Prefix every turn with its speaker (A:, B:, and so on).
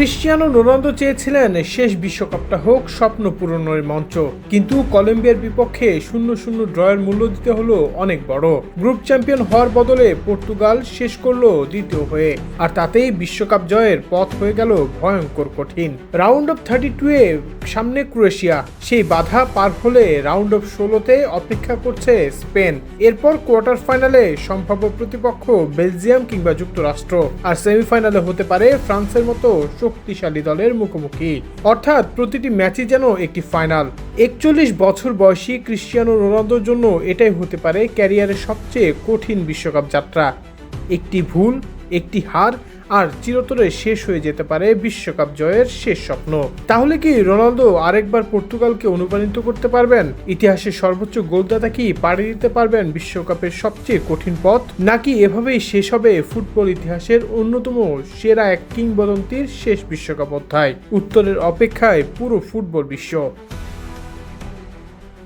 A: Cristiano Ronaldo চেয়েছিলেন শেষ বিশ্বকাপটা হোক স্বপ্ন পূরণের মঞ্চ, কিন্তু কলম্বিয়ার বিপক্ষে 0-0 ড্রয়ের মূল্য দিতে হলো অনেক বড়। গ্রুপ চ্যাম্পিয়ন হওয়ার বদলে পর্তুগাল শেষ করলো দ্বিতীয় হয়ে, আর তাতেই বিশ্বকাপ জয়ের পথ হয়ে গেল ভয়ঙ্কর কঠিন। রাউন্ড অফ 32-এ সামনে ক্রোয়েশিয়া, সেই বাধা পার হলে রাউন্ড অফ 16-তে অপেক্ষা করছে স্পেন। এরপর কোয়ার্টার ফাইনালে সম্ভাব্য প্রতিপক্ষ বেলজিয়াম কিংবা যুক্তরাষ্ট্র, আর সেমিফাইনালে হতে পারে ফ্রান্সের মতো শক্তিশালী দলের মুখোমুখি। অর্থাৎ প্রতিটি ম্যাচই যেন একটি ফাইনাল। 41 বছর বয়সী ক্রিশ্চিয়ানো রোনালদোর জন্য এটাই হতে পারে ক্যারিয়ারের সবচেয়ে কঠিন বিশ্বকাপ যাত্রা। একটি ভুল, একটি হার, আর চিরতরে শেষ হয়ে যেতে পারে বিশ্বকাপ জয়ের শেষ স্বপ্ন। তাহলে কি রোনালদো আরেকবার পর্তুগালকে অনুপ্রাণিত করতে পারবেন? ইতিহাসের সর্বোচ্চ গোলদাতা কি পাড়ি দিতে পারবেন বিশ্বকাপের সবচেয়ে কঠিন পথ? নাকি এভাবেই শেষ হবে ফুটবল ইতিহাসের অন্যতম সেরা এক কিংবদন্তির শেষ বিশ্বকাপ অধ্যায়? উত্তরের অপেক্ষায় পুরো ফুটবল বিশ্ব।